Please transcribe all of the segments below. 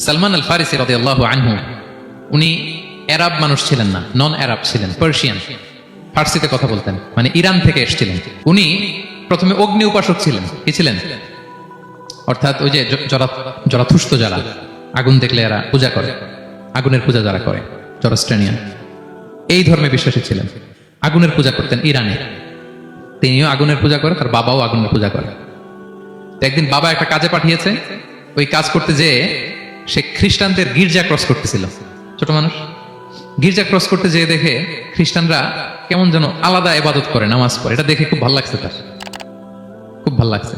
সালমান আল ফারিসি রাদিয়াল্লাহু আনহু উনি আরব মানুষ ছিলেন না, নন আরব ছিলেন, পার্সিয়ান, ফার্সিতে কথা বলতেন, মানে ইরান থেকে এসেছিলেন। উনি প্রথমে অগ্নি উপাসক ছিলেন। কি ছিলেন? অর্থাৎ ওই যে জরাথুস্ত যারা আগুন দেখলে এরা পূজা করে, আগুনের পূজা যারা করে, জরস্ট্রেনিয়ান, এই ধর্মে বিশ্বাসী ছিলেন। আগুনের পূজা করতেন ইরানে। তিনিও আগুনের পূজা করে, তার বাবাও আগুনের পূজা করে। তো একদিন বাবা একটা কাজে পাঠিয়েছে, ওই কাজ করতে যেয়ে সে খ্রিস্টানদের গির্জা ক্রস করতেছিল। ছোট মানুষ গির্জা ক্রস করতে যেয়ে দেখে খ্রিস্টানরা কেমন যেন আলাদা ইবাদত করে, নামাজ পড়ে। এটা দেখে খুব ভালো লাগছে, তার খুব ভালো লাগছে।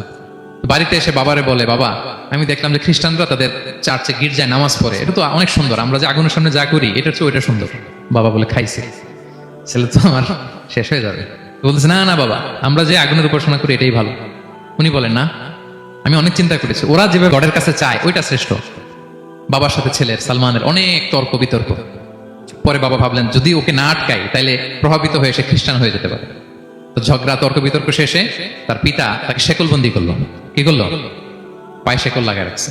বাড়িতে এসে বাবারে বলে, বাবা আমি দেখলাম যে খ্রিস্টানরা তাদের চার্চে গির্জায় নামাজ পড়ে, এটা তো অনেক সুন্দর, আমরা যে আগুনের সামনে যা করি এটার চেয়ে ওইটা সুন্দর। বাবা বলে, খাইছে, ছেলে তো আমার শেষ হয়ে যাবে। বলতেছে, না না বাবা, আমরা যে আগুনের উপাসনা করি এটাই ভালো। উনি বলেন, না, আমি অনেক চিন্তা করেছি, ওরা যেভাবে গডের কাছে চায় ওইটা শ্রেষ্ঠ। বাবার সাথে ছেলের সালমানের অনেক তর্ক বিতর্ক। পরে বাবা ভাবলেন, যদি ওকে না আটকাই তাইলে প্রভাবিত হয়ে সে খ্রিস্টান হয়ে যেতে পারে। তো ঝগড়া তর্ক বিতর্ক শেষে তার পিতা তাকে শেকলবন্দি করলো। কি করলো? পায়ে শেকল লাগায় রাখছে।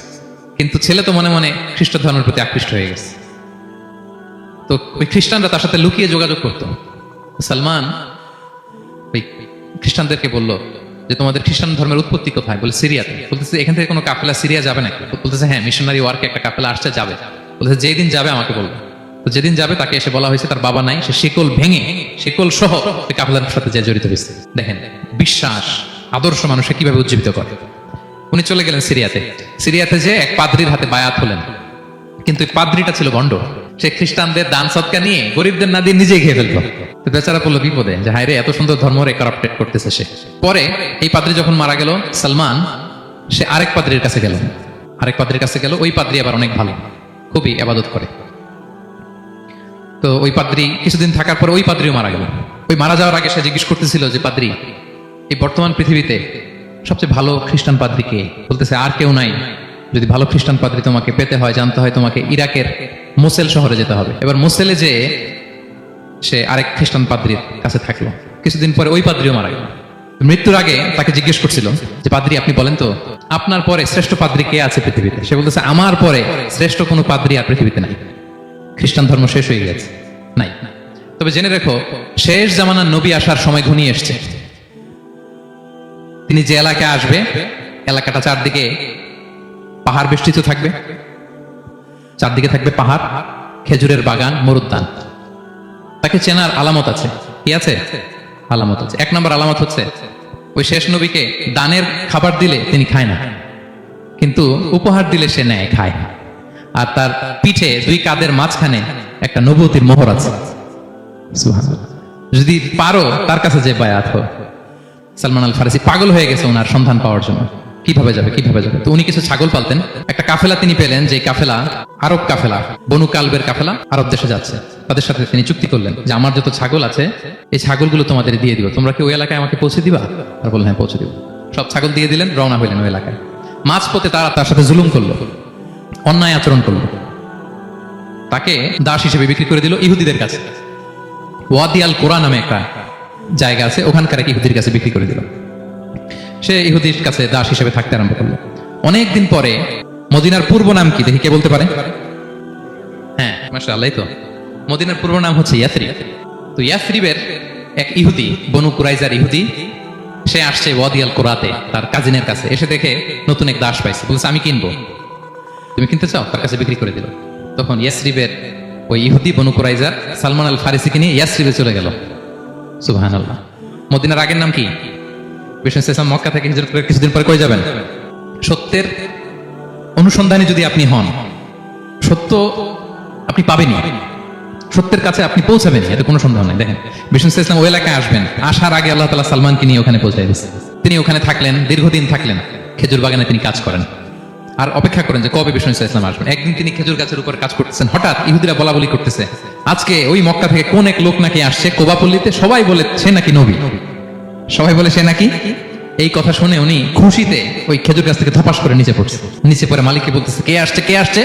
কিন্তু ছেলে তো মনে মনে খ্রিস্ট ধর্মের প্রতি আকৃষ্ট হয়ে গেছে। তো ওই খ্রিস্টানরা তার সাথে লুকিয়ে যোগাযোগ করতো। সালমান ওই খ্রিস্টানদেরকে বলল যে, তোমাদের খ্রিস্টান ধর্মের উৎপত্তি কোথায়? বলে, সিরিয়াতে। বলতেছে, এখান থেকে কোনো কাফেলা সিরিয়া যাবে নাকি? বলতেছে, হ্যাঁ, মিশনারি ওয়ার্কে একটা কাফেলা আসছে, যাবে। বলতেছে, যেদিন যাবে আমাকে বলবো। তো যেদিন যাবে তাকে এসে বলা হয়েছে তার বাবা নাই, সে শিকল ভেঙে শিকল সহ কাফেলার সাথে যে জড়িত হয়েছে। দেখেন বিশ্বাস, আদর্শ মানুষকে কিভাবে উজ্জীবিত করে। উনি চলে গেলেন সিরিয়াতে। সিরিয়াতে যে এক পাদ্রির হাতে বায়াত হলেন, কিন্তু এই পাদ্রিটা ছিল ভণ্ড। সে খ্রিস্টানদের দান সদকা নিয়ে গরিবদের না দিয়ে নিজেই খেয়ে ফেলতো। তো বেচারা পড়লো বিপদে, যে হায় রে, এত সুন্দর ধর্ম রে কারাপ্টেড করতেছে সে। পরে এই পাদ্রি যখন মারা গেল, সালমান সে আরেক পাদ্রির কাছে গেল। আরেক পাদ্রির কাছে গেল, ওই পাদ্রি আবার অনেক ভালো, খুবই ইবাদত করে। তো ওই পাদ্রি কিছুদিন থাকার পর ওই পাদ্রিও মারা গেল। ওই মারা যাওয়ার আগে সে জিজ্ঞেস করতেছিল যে, পাদ্রি, এই বর্তমান পৃথিবীতে সবচেয়ে ভালো খ্রিস্টান পাদ্রি কে? বলতেছে, আর কেউ নাই। যদি ভালো খ্রিস্টান পাদ্রি তোমাকে পেতে হয়, জানতে হয়, তোমাকে ইরাকের মোসেল শহরে যেতে হবে। এবার মোসেলে যে সে আরেক খ্রিস্টান পাদ্রির কাছে থাকলো। কিছুদিন পরে ওই পাদ্রিও মারা গেল। মৃত্যুর আগে তাকে জিজ্ঞেস করছিল যে, পাদ্রি আপনি বলেন তো, আপনার পরে শ্রেষ্ঠ পাদ্রি কে আছে পৃথিবীতে? সে বলতেছে, আমার পরে শ্রেষ্ঠ কোনো পাদ্রি আর পৃথিবীতে নাই। খ্রিস্টান ধর্ম শেষ হয়ে গেছে, নাই। তবে জেনে রেখো, শেষ জামানার নবী আসার সময় ঘনিয়ে এসছে। তিনি যে এলাকায় আসবে, এলাকাটা চারদিকে পাহাড় বেষ্টিত থাকবে, চারদিকে থাকবে পাহাড়, খেজুরের বাগান, মরুদ্যান। তাকে চেনার আলামত আছে। কি আছে? আলামত আছে। এক নম্বর আলামত হচ্ছে, ওই শেষ নবীকে দানের খাবার দিলে তিনি খায় না, কিন্তু উপহার দিলে সে নেয়, খায়। আর তার পিঠে দুই কাঁধের মাঝখানে একটা নবুয়তির মোহর আছে। সুবহানাল্লাহ। যদি পারো তার কাছে যে বায়াত হো। সালমান আল ফারিসি পাগল হয়ে গেছে ওনার সন্ধান পাওয়ার জন্য, কিভাবে যাবে কিভাবে যাবে। তো উনি কিছু ছাগল পালতেন। একটা কাফেলা তিনি পেলেন, যে কাফেলা আরব কাফেলা, বনু কালবের কাফেলা, আরব দেশে যাচ্ছে। তাদের সাথে তিনি চুক্তি করলেন যে, আমার যত ছাগল আছে এই ছাগলগুলো তোমাদের দিয়ে দিব, তোমরা কি ওই এলাকায় আমাকে পৌঁছে দিবা? আর বললেন, হ্যাঁ পৌঁছে দিব। সব ছাগল দিয়ে দিলেন, রওনা হইলেন ওই এলাকায়। মাঝপথে তারা তার সাথে জুলুম করলো, অন্যায় আচরণ করলো। তাকে দাস হিসেবে বিক্রি করে দিল ইহুদিদের কাছে। ওয়াদি আল কোরআন নামে একটা জায়গা আছে, ওখানকার এক ইহুদির কাছে বিক্রি করে দিল। সে ইহুদির কাছে দাস হিসেবে থাকতে আরম্ভ করলো। অনেকদিন পরে মদিনার পূর্ব নাম কি দেখি, কে বলতে পারে? হ্যাঁ, মাশাআল্লাহ। তো মদিনার পূর্ব নাম হচ্ছে ইয়াসরিব। তো ইয়াসরিবের এক ইহুদি, বনু কুরাইজার ইহুদি, সে আসছে ওয়াদি আল কোরাতে তার কাজিনের কাছে। এসে দেখে নতুন এক দাস পাইছে, বলছে, আমি কিনবো, তুমি কিনতে চাও? তার কাছে বিক্রি করে দিল। তখন ইয়াসরিবের ওই ইহুদি বনু কুরাইজার সালমান আল ফারিসিকে নিয়ে ইয়াসরিবে চলে গেল। সুবহানাল্লাহ। মদিনার আগের নাম কি? বিষ্ণু ইসলাম মক্কা থেকে হিজরত করে কিছুদিন পরে কই যাবেন? সত্যের অনুসন্ধানে যদি আপনি হন, সত্য আপনি পাবেনই, সত্যের কাছে আপনি পৌঁছাবেন, এটা কোনো সন্দেহ নাই। দেখেন, বিষ্ণু ইসলাম ওই এলাকায় আসবেন, আসার আগে আল্লাহ তাআলা সালমানকে নিয়ে ওখানে পৌঁছায় দিয়েছে। তিনি ওখানে থাকলেন, দীর্ঘদিন থাকলেন, খেজুর বাগানে তিনি কাজ করেন আর অপেক্ষা করেন যে কবে বিষ্ণু ইসলাম আসবেন। একদিন তিনি খেজুর গাছের উপর কাজ করতেছেন, হঠাৎ ইহুদিরা বলা বলি করতেছে, আজকে ওই মক্কা থেকে কোন এক লোক নাকি আসছে কোবাপল্লীতে, সবাই বলে সে নাকি নবী, সবাই বলে সে নাকি। এই কথা শুনে উনি খুশিতে ওই খেজুর গাছ থেকে ধপাস করে নিচে পড়ছে। নিচে পড়ে মালিককে বলতেছে, কে আসছে কে আসছে।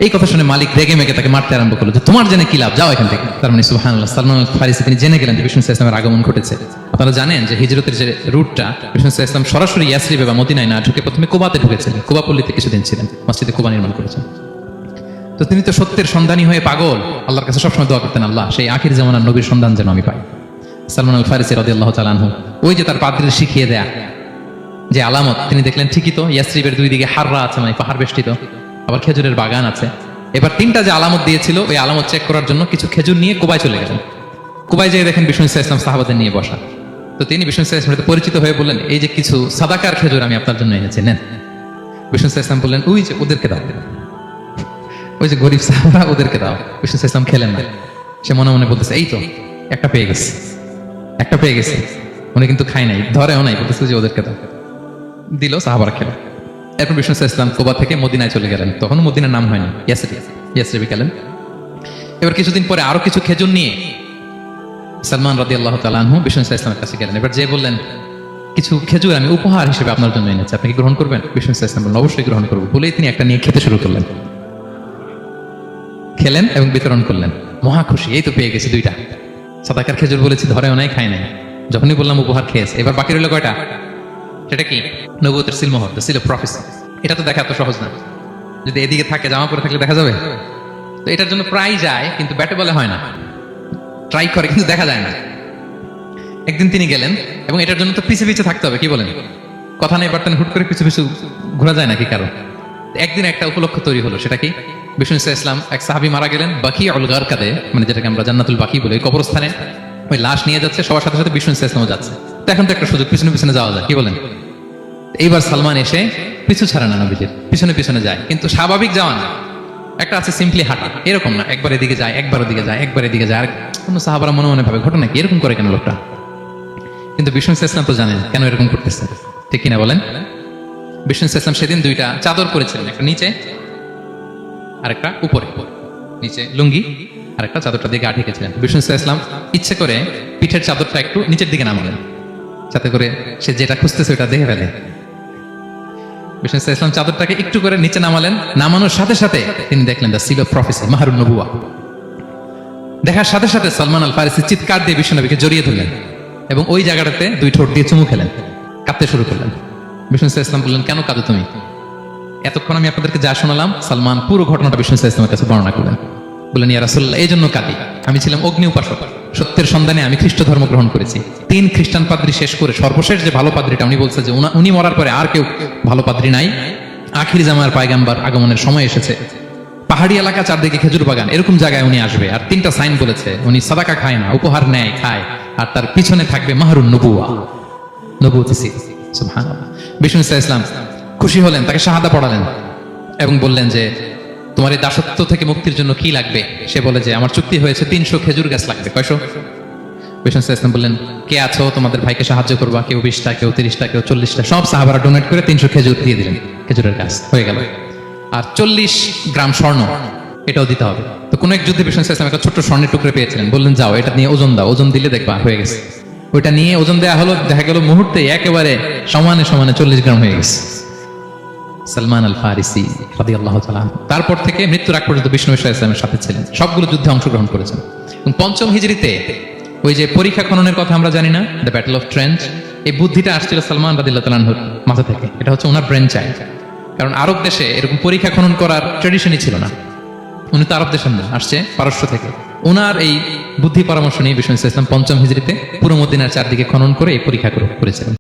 এই কথা শুনে মালিক রেগে মেগে তাকে মারতে আরম্ভ করলো, যে তোমার জেনে কি লাভ, যাও এখান থেকে। তার মানে সুবহানাল্লাহ, সালমান আল ফারিসি তিনি জেনে গেলেন যে বিষ্ণু ইসলামের আগমন ঘটেছে। আপনারা জানেন যে হিজরতের যে রুটটা, বিষ্ণু ইসলাম সরাসরি ইয়াসরিবে বা মদিনায় না ঢুকে প্রথমে কুবাতে ঢুকেছিলেন। কুবাপল্লীতে কিছুদিন ছিলেন, মসজিদে কুবা নির্মাণ করেছেন। তো তিনি তো সত্যের সন্ধানী হয়ে পাগল, আল্লাহর কাছে সবসময় দোয়া করতেন, আল্লাহ সেই আখির জামানার নবীর সন্ধান যেন আমি পাই। সালমান আল ফারিসি রাদিয়াল্লাহু তাআলা আনহু, ওই যে তার পাদ্রীর শিখিয়ে দেয়া যে আলামত, তিনি দেখলেন ঠিকই তো ইয়াসরিবের দুই দিকে হাররা আছে, মানে পাহাড় বেষ্টিত, আবার খেজুরের বাগান আছে। এবার তিনটা যে আলামত দিয়েছিল, ওই আলামত চেক করার জন্য কিছু খেজুর নিয়ে কুবায় চলে গেলেন। কুবায় যেয়ে দেখেন বিষ্ণু সাল্লাল্লাহু আলাইহি ওয়াসাল্লাম সাহাবাদের নিয়ে বসা। তো তিনি বিষ্ণু সাল্লাল্লাহু আলাইহি ওয়াসাল্লামের সাথে পরিচিত হয়ে বললেন, এই যে কিছু সাদাকার খেজুর আমি আপনার জন্য এনেছি, নেন। বিষ্ণু সাল্লাল্লাহু আলাইহি ওয়াসাল্লাম বললেন, ওই যে ওদেরকে দাও, ওই যে গরিব সাহাবারা, ওদেরকে দাও। বিষ্ণু সাল্লাল্লাহু আলাইহি ওয়াসাল্লাম খেলেন না, সে মনে মনে বলতেছে, এই তো একটা পেয়ে গেছে, একটা পেয়ে গেছে। উনি কিন্তু খায় নাই, ধরেও নাই, বলতেছে যে ওদেরকে দাও। দিল, সাহাবারা খেল। এরপর বিষ্ণু সাল্লাল্লাহু আলাইহি ওয়াসাল্লাম কুবা থেকে মদিনায় চলে গেলেন। তখন মদিনার নাম হয়নি, ইয়াসরিবে গেলেন। এবার কিছুদিন পরে আরো কিছু খেজুর নিয়ে সালমান রাদিয়াল্লাহু তাআলা আনহু বিষ্ণু সাল্লাল্লাহু আলাইহি ওয়াসাল্লামের কাছে গেলেন। এবার যে বললেন, কিছু খেজুর আমি উপহার হিসেবে আপনার জন্য এনেছি, আপনি কি গ্রহণ করবেন? বিষ্ণু সাল্লাল্লাহু আলাইহি ওয়াসাল্লাম বললেন, অবশ্যই গ্রহণ করব। বলেই তিনি একটা নিয়ে খেতে শুরু করলেন, খেলেন এবং বিতরণ করলেন। মহা খুশি, এই তো পেয়ে গেছি দুইটা সাদাকার খেজুর, বলেছি ধরেও নাই, খায় নাই। যখনই বললাম উপহার খেয়েছে। এবার বাকি রইল কয়টা? সেটা কি? নবুয়তের সিলমোহর, দ্য সিল অফ প্রফেসি। এটা তো দেখা এত সহজ না, যদি এদিকে থাকে, জামা পরে থাকলে দেখা যাবে? তো এটার জন্য প্রায় যায়, কিন্তু ব্যাটে বলে হয় না, ট্রাই করে কিন্তু দেখা যায় না। একদিন তিনি গেলেন, এবং এটার জন্য তো পিছে পিছে থাকতে হবে, কি বলেন? কথা নেই বার্তা নেই, হুট করে পিছু পিছু ঘোরা যায় নাকি কারো? একদিন একটা উপলক্ষ তৈরি হলো, সেটা কি? বিষ্ণু সাল্লাল্লাহু আলাইহি ওয়াসাল্লাম, এক সাহাবী মারা গেলেন বাকিউল গারকাদে, মানে যেটাকে আমরা জান্নাতুল বাকি বলি, ওই কবরস্থানে ওই লাশ নিয়ে যাচ্ছে, সবার সাথে সাথে বিষ্ণু সাল্লাল্লাহু আলাইহি ওয়াসাল্লামও যাচ্ছে। তো এখন তো একটা সুযোগ, পিছনে পিছনে যাওয়া যায়, কি বলেন? এইবার সালমান এসে পিছু ছাড়ে না, নবীজির পিছনে পিছনে যায়, কিন্তু স্বাভাবিক যাওয়া না, একটা আছে সিম্পলি হাঁটা, এরকম না, একবার এদিকে যায়, একবার ওদিকে যায়, একবার এদিকে যায়। আর কোনো সাহাবারা মনে মনে ভাবে, ঘটনা কি, এরকম করে কেন লোকটা? কিন্তু বিষ্ণু সাল্লাল্লাহু আলাইহি ওয়াসাল্লাম তো জানেন কেন এরকম করতেছে, ঠিক কিনা বলেন? বিষ্ণু সাল্লাল্লাহু আলাইহি ওয়াসাল্লাম সেদিন দুইটা চাদর পরেছিলেন, একটা নিচে আর একটা উপরে, নিচে লুঙ্গি আর একটা চাদরটা দিয়ে গা ঢেকেছিলেন। বিষ্ণু সাল্লাল্লাহু আলাইহি ওয়াসাল্লাম ইচ্ছে করে পিঠের চাদরটা একটু নিচের দিকে নামালেন, যাতে করে সে যেটা খুঁজতেছে ওটা দেখে ফেলে। বিষ্ণু সাল্লাল্লাহু আলাইহি ওয়াসাল্লাম চাদরটাকে একটু করে নিচে নামালেন, নামানোর সাথে সাথে তিনি দেখলেন দ্য সিল অফ প্রফেসি, মাহরুন নবুয়া। দেখার সাথে সাথে সালমান আল ফারিসি চিৎকার দিয়ে বিষ্ণু নবীকে জড়িয়ে ধরলেন, এবং ওই জায়গাটাতে দুই ঠোঁট দিয়ে চুমু খেলেন, কাঁদতে শুরু করলেন। বিষ্ণু সাল্লাল্লাহু আলাইহি ওয়াসাল্লাম বললেন, কেন কাঁদো তুমি? এতক্ষণ আমি আপনাদেরকে যা শোনালাম, সালমান পুরো ঘটনাটা বিষ্ণু সাল্লাল্লাহু আলাইহি ওয়াসাল্লামের কাছে বর্ণনা করলেন। বললেন, ইয়া রাসূলুল্লাহ, এই জন্য কাঁদি, আমি ছিলাম অগ্নি উপাসক, সত্যের সন্ধানে আমি খ্রিস্ট ধর্ম গ্রহণ করেছি। 3 খ্রিস্টান পাদ্রী শেষ করে সর্বশেষ যে ভালো পাদ্রীটা, উনি বলছে যে উনি মরার পরে আর কেউ ভালো পাদ্রী নাই, আখির জামার পায়গাম্বার আগমনের সময় এসেছে। পাহাড়ি এলাকা, চারদিকে খেজুর বাগান, এরকম জায়গায় উনি আসবে। আর 3টা সাইন বলেছে, উনি সাদাকা খায় না, উপহার নেয়, খায়, আর তার পিছনে থাকবে মাহরুন নবুয়া, নবুয়তি সিল। সুবহানাল্লাহ। বিষ্ণু সাল্লাল্লাহু আলাইহি ওয়াসাল্লাম খুশি হলেন, তাকে শাহাদা পড়ালেন এবং বললেন যে, তোমার এই দাসত্ব থেকে মুক্তির জন্য কি লাগবে? সে বলে যে, আমার চুক্তি হয়েছে 300 খেজুর গাছ লাগবে। কয়শো? বিষ্ণু সাল্লাল্লাহু আলাইহি ওয়াসাল্লাম বললেন, কে আছো তোমাদের ভাইকে সাহায্য করবা? কেউ 20টা, কেউ 30টা, কেউ 40টা। সব সাহাবারা ডোনেট করে 300 খেজুর দিয়ে দিলেন, খেজুরের গাছ হয়ে গেল। আর 40 গ্রাম স্বর্ণ, এটাও দিতে হবে। তো কোন এক যুদ্ধে বিষ্ণু সাল্লাল্লাহু আলাইহি ওয়াসাল্লাম একটা ছোট্ট স্বর্ণের টুকরো পেয়েছিলেন, বললেন, যাও এটা নিয়ে ওজন দাও, ওজন দিলে দেখবা হয়ে গেছে। ওইটা নিয়ে ওজন দেওয়া হলো, দেখা গেল মুহূর্তে একেবারে সমানে সমানে 40 গ্রাম হয়ে গেছে। সালমান আল ফারিসি রাদিয়াল্লাহু তাআলা। তারপর থেকে মৃত্যুর আগ পর্যন্ত বিষ্ণু সাল্লাল্লাহু আলাইহি ওয়াসাল্লামের সাথে ছিলেন, সবগুলো যুদ্ধে অংশগ্রহণ করেছেন। এবং 5ম হিজরিতে ওই যে পরীক্ষা খননের কথা আমরা জানি না, দ্য ব্যাটল অফ ট্রেন্চ, এই বুদ্ধিটা আসছিল সালমান রাদিয়াল্লাহু তাআলার মাথা থেকে। এটা হচ্ছে ওনার ব্রেন চাইল্ড, কারণ আরব দেশে এরকম পরীক্ষা খনন করার ট্রেডিশনই ছিল না। উনি তো আরব দেশের না, আসছে পারস্য থেকে। ওনার এই বুদ্ধি পরামর্শ নিয়ে বিষ্ণু সাল্লাল্লাহু আলাইহি ওয়াসাল্লাম 5ম হিজরিতে পুরো মদিনার চারদিকে খনন করে এই পরীক্ষা করেছিলেন।